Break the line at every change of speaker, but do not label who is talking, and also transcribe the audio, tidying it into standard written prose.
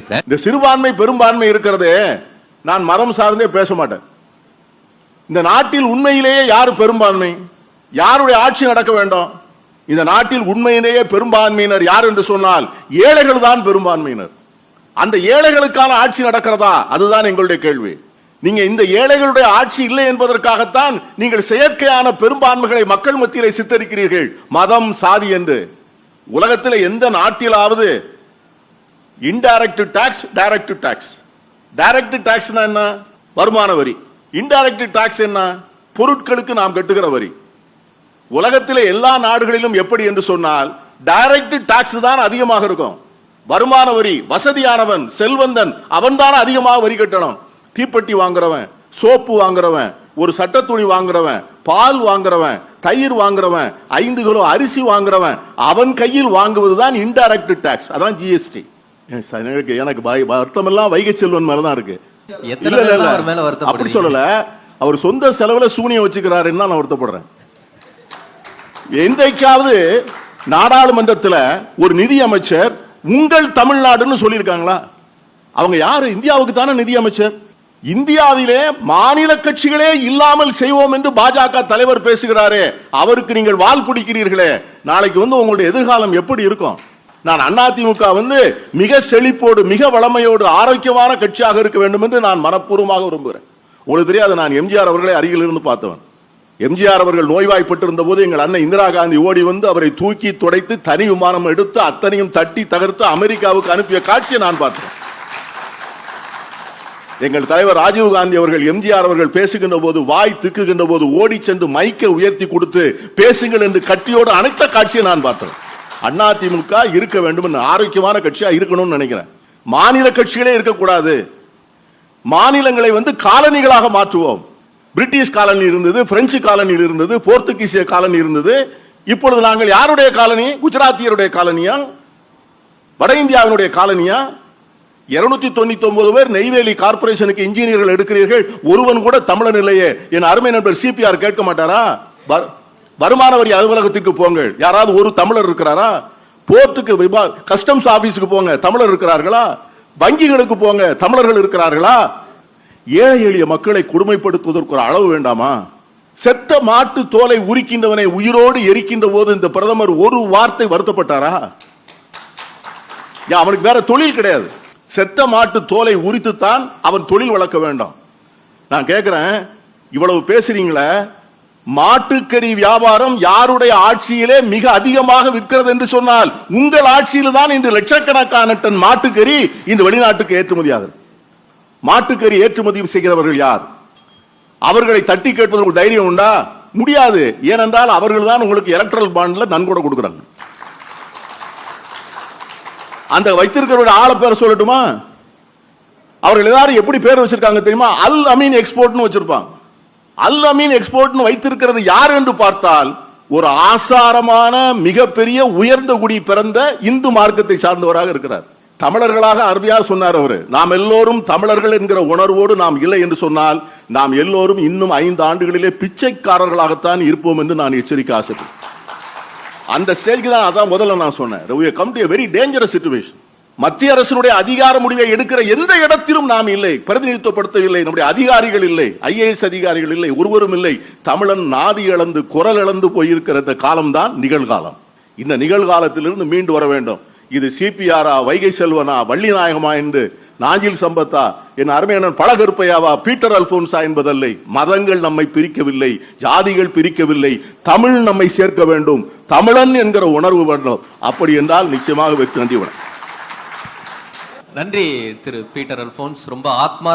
இந்த சிறுபான்மை பெரும்பான்மை இருக்கிறதே, நான் மதம் சார்ந்தே பேச மாட்டேன். இந்த நாட்டில் உண்மையிலேயே யாரு பெரும்பான்மை, யாருடைய ஆட்சி நடக்க வேண்டும்? இந்த நாட்டில் உண்மையிலேயே பெரும்பான்மையினர் யார் என்று சொன்னால் ஏழைகள் தான் பெரும்பான்மையினர். அந்த ஏழைகளுக்கான ஆட்சி நடக்கிறதா? அதுதான் எங்களுடைய கேள்வி. நீங்க இந்த ஏழைகளுடைய ஆட்சி இல்லை என்பதற்காகத்தான் நீங்கள் செயற்கையான பெரும்பான்மைகளை மக்கள் மத்தியிலே சித்தரிக்கிறீர்கள், மதம் சாதி என்று. உலகத்தில் எந்த நாட்டிலாவது indirect tax, direct tax. Direct tax என்ன? வருமான வரி. இன்டைரக்ட் டாக்ஸ் என்ன? பொருட்களுக்கு நாம் கட்டுகிற வரி. உலகத்தில் எல்லா நாடுகளிலும் எப்படி என்று சொன்னால் டைரக்ட் டாக்ஸ் தான் அதிகமாக இருக்கும். வருமான வரி வசதியானவன் செல்வந்தன் அவன் தான் அதிகமாக வரி கட்டணும். தீப்பெட்டி வாங்குறவன், சோப்பு வாங்குறவன், ஒரு சட்ட துணி வாங்குறவன், பால் வாங்குறவன், தயிர் வாங்குறவன், 5 கிலோ அரிசி வாங்குறவன் அவன் கையில் வாங்குவதுதான் இன்டைரக்ட் டாக்ஸ், அதான் ஜிஎஸ்டி. எனக்கு வருத்தம் எல்லாம் வைகை செல்வன் மேலதான் இருக்கு. அப்படி சொல்லல, அவர் சொந்த செலவுல சூனியம் வச்சுக்கிறாருன்னு நான் வருத்தப்படுறேன். எந்தைக்காவது நாடாளுமன்றத்தில் ஒரு நிதி அமைச்சர் உங்கள் தமிழ்நாடுன்னு சொல்லியிருக்காங்களா? அவங்க யாரு? இந்தியாவுக்கு தானே நிதி அமைச்சர். இந்தியாவிலே மாநில கட்சிகளே இல்லாமல் செய்வோம் என்று பாஜக தலைவர் பேசுகிறாரே, அவருக்கு நீங்கள் வால் பிடிக்கிறீர்களே, நாளைக்கு உங்களுடைய எதிர்காலம் எப்படி இருக்கும்? நான் அதிமுக மிக செழிப்போடு மிக வளமையோடு ஆரோக்கியமான கட்சியாக இருக்க வேண்டும் என்று நான் மனப்பூர்வமாக விரும்புகிறேன். உங்களுக்கு தெரியாது, நான் எம்ஜிஆர் அவர்களை அருகில் இருந்து பார்த்தவன். எம்ஜிஆர் அவர்கள் நோய்வாய்ப்பட்டு இருந்த போது எங்கள் அண்ணன் இந்திரா காந்தி ஓடி வந்து அவரை தூக்கி துடைத்து தனி விமானம் எடுத்து அத்தனையும் தட்டி தகர்த்து அமெரிக்காவுக்கு அனுப்பிய காட்சியை நான் பார்த்தேன். எங்கள் தலைவர் ராஜீவ் காந்தி அவர்கள் எம்ஜிஆர் அவர்கள் பேசுகின்ற போது வாய் திக்குகின்ற போது ஓடி சென்று மைக்கை உயர்த்தி கொடுத்து பேசுங்கள் என்று கட்டியோடு அனைத்த காட்சியை நான் பார்த்தேன். அதிமுக இருக்க வேண்டும், ஆரோக்கியமான கட்சியா இருக்கணும்னு நினைக்கிறேன். மாநில கட்சிகளே இருக்கக்கூடாது. மாநிலங்களை காலனிகளாக மாற்றுவோம். பிரிட்டிஷ் காலனி இருந்தது, பிரெஞ்சு காலனி இருந்தது, போர்த்துகீசிய காலனி இருந்தது. இப்பொழுது நாங்கள் யாருடைய காலனி? குஜராத்தியருடைய காலனியா, வட இந்தியாவினுடைய காலனியா? 299 பேர் நெய்வேலி கார்பரேஷனுக்கு இன்ஜினியர்கள் எடுக்கிறீர்கள், ஒருவன் கூட தமிழன் இல்லையே. என் அருமை நண்பர் சிபிஆர் கேட்க மாட்டாரா? வருமான வரி அலுவலகத்துக்கு போங்கள், யாராவது ஒரு தமிழர் இருக்கிறாரா? போர்ட்டுக்கு கஸ்டம்ஸ் ஆபீஸுக்கு போங்க, தமிழர் இருக்கிறார்களா? வங்கிகளுக்கு போங்க, தமிழர்கள் இருக்கிறார்களா? ஏழை எளிய மக்களை கொடுமைப்படுத்துவதற்கு ஒரு அளவு வேண்டாமா? செத்த மாட்டு தோலை உரிக்கின்றவனை உயிரோடு எரிக்கின்ற போது இந்த பிரதமர் ஒரு வார்த்தை வருத்தப்பட்டாரா? அவனுக்கு வேற தொழில் கிடையாது. செத்த மாட்டு தோலை உரித்துத்தான் அவன் தொழில் வளர்க்க வேண்டும். நான் கேட்கிறேன், இவ்வளவு பேசுறீங்களே, மாட்டுக்கறி வியாபாரம் யாருடைய ஆட்சியிலே மிக அதிகமாக விற்கிறது என்று சொன்னால் உங்கள் ஆட்சியில் தான் இன்று லட்சக்கணக்கான டன் மாட்டுக்கறி இந்த வெளிநாட்டுக்கு ஏற்றுமதி ஆகிறது. மாட்டுக்கறி ஏற்றுமதி செய்கிறவர்கள் யார்? அவர்களை தட்டி கேட்பதற்கு தைரியம் உண்டா? முடியாது. ஏனென்றால் அவர்கள் தான் உங்களுக்கு எலக்ட்ரல் பாண்ட்ல நன்கொடை கொடுக்கிறாங்க. அந்த வைத்திருக்கிறவருடைய ஆளை பேரை சொல்லட்டுமா? அவர்கள் எல்லாரும் எப்படி பேர் வச்சிருக்காங்க தெரியுமா? அல் அமீன் எக்ஸ்போர்ட்னு வச்சிருப்பாங்க. அல் அமீன் எக்ஸ்போர்ட்னு வைத்திருக்கிறது யார் என்று பார்த்தால் ஒரு ஆசாரமான மிகப்பெரிய உயர்ந்த குடி பிறந்த இந்து மார்க்கத்தை சார்ந்தவராக இருக்கிறார். தமிழர்களாக அருமையா சொன்னார் அவரு. நாம் எல்லோரும் தமிழர்கள் என்கிற உணர்வோடு நாம் இல்லை என்று சொன்னால் நாம் எல்லோரும் இன்னும் 5 ஆண்டுகளிலே பிச்சைக்காரர்களாகத்தான் இருப்போம் என்று நான் எச்சரிக்கை ஆசைப்படுறேன். அந்த ஸ்டேஜ்க்கு தான் அதான் முதல்ல நான் சொன்னேன். we have come to a very dangerous situation. மத்திய அரசினுடைய அதிகார முடிவை எடுக்கிற எந்த இடத்திலும் நாம் இல்லை, பிரதிநிதித்துவப்படுத்தவில்லை, நம்முடைய அதிகாரிகள் இல்லை, ஐஏஎஸ் அதிகாரிகள் இல்லை, ஒருவரும் இல்லை. தமிழன் நாதி இழந்து குரல் இழந்து போயிருக்கிற இந்த காலம் தான் நிகழ்காலம். இந்த நிகழ்காலத்திலிருந்து மீண்டு வர வேண்டும். இது சிபிஆரா, வைகை செல்வனா, வள்ளிநாயகமா என்று நாஞ்சில் சம்பத்தா, என் அருமையான பழகருப்பையாவா, பீட்டர் அல்போன்சா என்பதல்ல. மதங்கள் நம்மை பிரிக்கவில்லை, ஜாதிகள் பிரிக்கவில்லை, தமிழ் நம்மை சேர்க்க வேண்டும், தமிழன் என்கிற உணர்வு வேண்டும். அப்படி என்றால் நிச்சயமாக வெற்றி. நன்றி.
நன்றி திரு பீட்டர் அல்போன்ஸ். ரொம்ப ஆத்மா